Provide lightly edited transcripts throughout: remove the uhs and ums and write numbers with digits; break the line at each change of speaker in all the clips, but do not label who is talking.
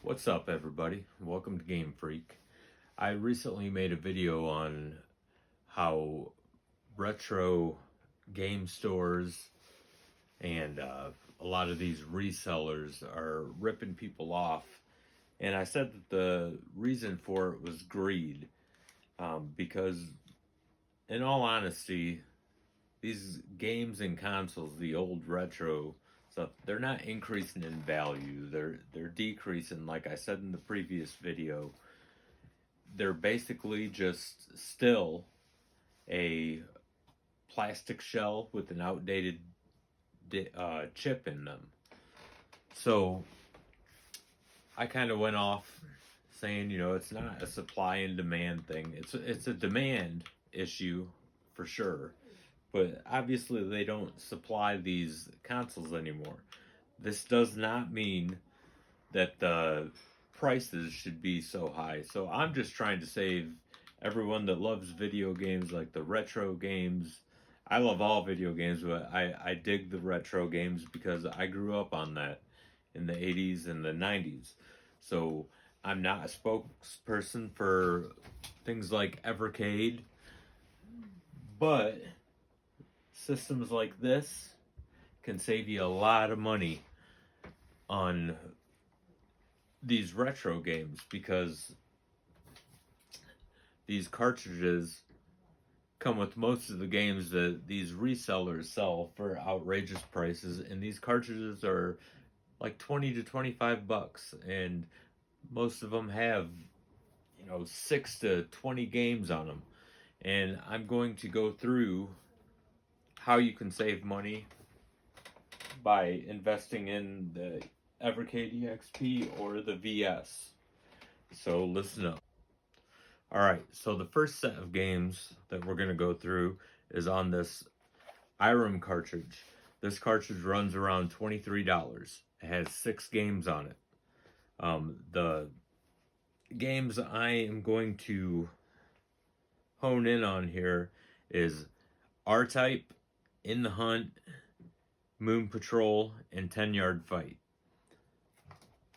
What's up, everybody? Welcome to GameFreak. I recently made a video on how retro game stores and a lot of these resellers are ripping people off. And I said that the reason for it was greed. Because, in all honesty, these games and consoles, the old retro stuff, they're not increasing in value. They're decreasing. Like I said in the previous video, they're basically just still a plastic shell with an outdated chip in them. So I kind of went off saying, it's not a supply and demand thing. It's a demand issue for sure. But obviously they don't supply these consoles anymore. This does not mean that the prices should be so high. So I'm just trying to save everyone that loves video games, like the retro games. I love all video games, but I dig the retro games because I grew up on that in the 80s and the 90s. So I'm not a spokesperson for things like Evercade, but systems like this can save you a lot of money on these retro games because these cartridges come with most of the games that these resellers sell for outrageous prices, and these cartridges are like 20 to 25 bucks, and most of them have 6 to 20 games on them. And I'm going to go through how you can save money by investing in the Evercade EXP or the VS. So listen up. Alright, so the first set of games that we're going to go through is on this IRAM cartridge. This cartridge runs around $23. It has 6 games on it. The games I am going to hone in on here is R-Type, In the Hunt, Moon Patrol, and 10-Yard Fight.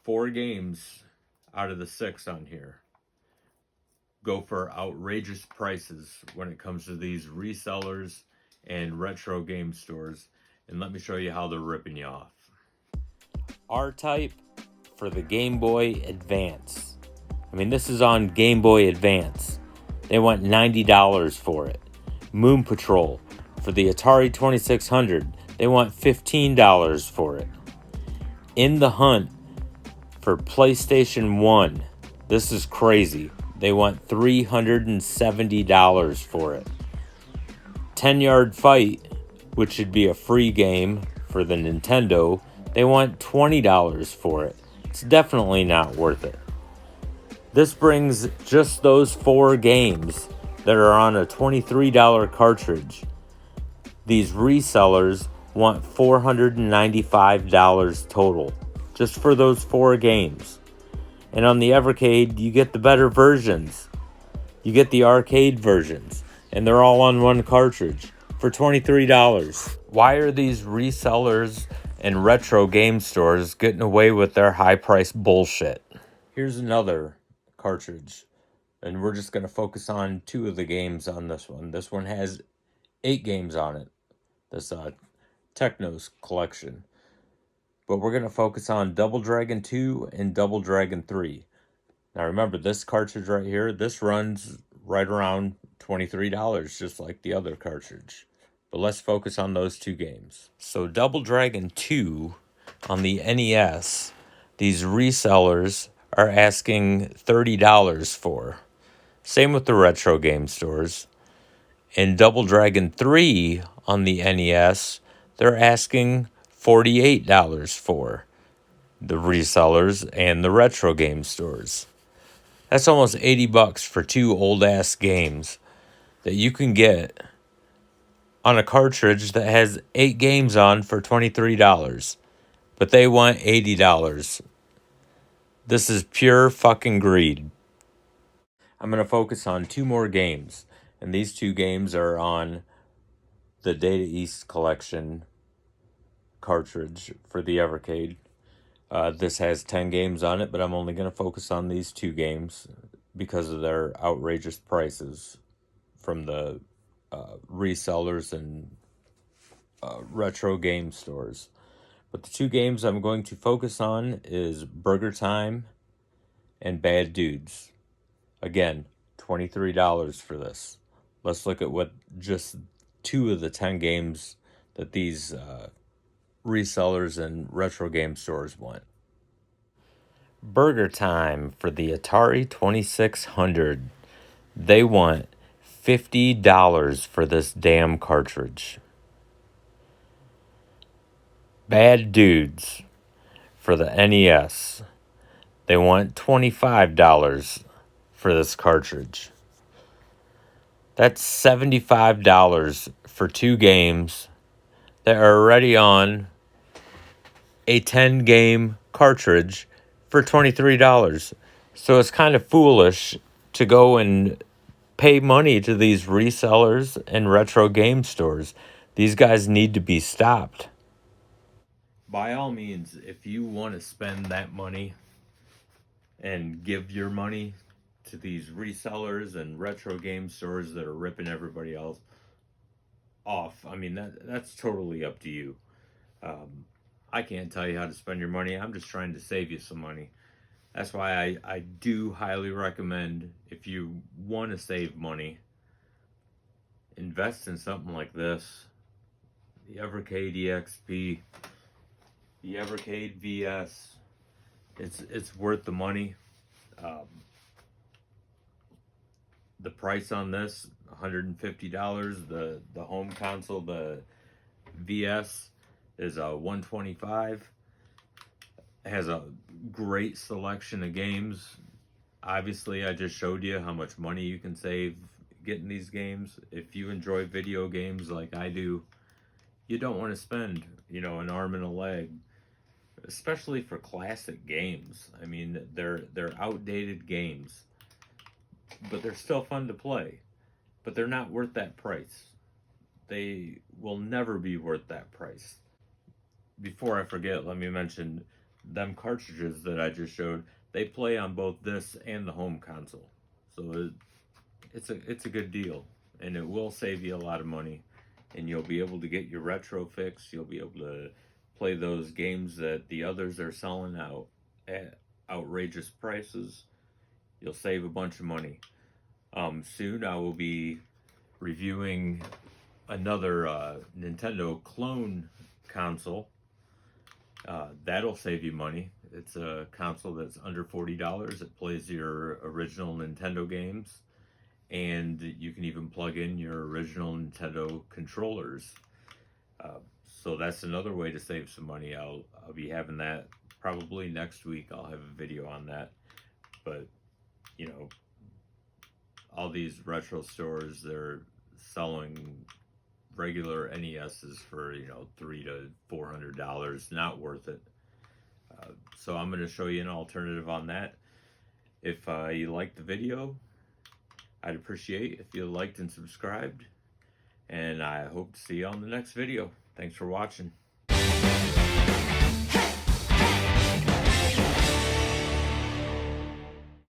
4 games out of the 6 on here go for outrageous prices when it comes to these resellers and retro game stores. And let me show you how they're ripping you off. R-Type for the Game Boy Advance. This is on Game Boy Advance. They want $90 for it. Moon Patrol for the Atari 2600. They want $15 for it. In the Hunt for PlayStation 1. This is crazy. They want $370 for it. 10-Yard Fight, which should be a free game for the Nintendo, they want $20 for it. It's definitely not worth it. This brings just those 4 games that are on a $23 cartridge. These resellers want $495 total, just for those 4 games. And on the Evercade, you get the better versions. You get the arcade versions, and they're all on one cartridge for $23. Why are these resellers and retro game stores getting away with their high-price bullshit? Here's another cartridge, and we're just going to focus on 2 of the games on this one. This one has 8 games on it, this Technos collection. But we're going to focus on Double Dragon 2 and Double Dragon 3. Now remember, this cartridge right here, this runs right around $23, just like the other cartridge. But let's focus on those 2 games. So Double Dragon 2 on the NES, these resellers are asking $30 for. Same with the retro game stores. In Double Dragon 3 on the NES, they're asking $48 for, the resellers and the retro game stores. That's almost $80 for 2 old ass games that you can get on a cartridge that has 8 games on for $23. But they want $80. This is pure fucking greed. I'm going to focus on 2 more games, and these 2 games are on the Data East collection cartridge for the Evercade. This has 10 games on it, but I'm only going to focus on these 2 games because of their outrageous prices from the resellers and retro game stores. But the 2 games I'm going to focus on is Burger Time and Bad Dudes. Again, $23 for this. Let's look at what just 2 of the 10 games that these resellers and retro game stores want. Burger Time for the Atari 2600. They want $50 for this damn cartridge. Bad Dudes for the NES. They want $25 for this cartridge. That's $75 for 2 games that are already on a 10-game cartridge for $23. So it's kind of foolish to go and pay money to these resellers and retro game stores. These guys need to be stopped. By all means, if you want to spend that money and give your money to these resellers and retro game stores that are ripping everybody else off, I mean, that's totally up to you. I can't tell you how to spend your money. I'm just trying to save you some money. That's why I do highly recommend, if you want to save money, invest in something like this. The Evercade EXP, the Evercade VS. It's worth the money. The price on this, $150. The home console, the VS, is $125. It has a great selection of games. Obviously, I just showed you how much money you can save getting these games. If you enjoy video games like I do, you don't want to spend, an arm and a leg, especially for classic games. I mean, they're outdated games, but they're still fun to play. But they're not worth that price. They will never be worth that price. Before I forget, let me mention them cartridges that I just showed. They play on both this and the home console, so it's a good deal, and it will save you a lot of money. And you'll be able to get your retro fix. You'll be able to play those games that the others are selling out at outrageous prices. You'll save a bunch of money. Soon I will be reviewing another Nintendo clone console. That'll save you money. It's a console that's under $40. It plays your original Nintendo games, and you can even plug in your original Nintendo controllers. So that's another way to save some money. I'll be having that probably next week. I'll have a video on that. But all these retro stores, they're selling regular NESs for $300 to $400. Not worth it. So I'm going to show you an alternative on that. If you liked the video, I'd appreciate if you liked and subscribed, and I hope to see you on the next video. Thanks for watching.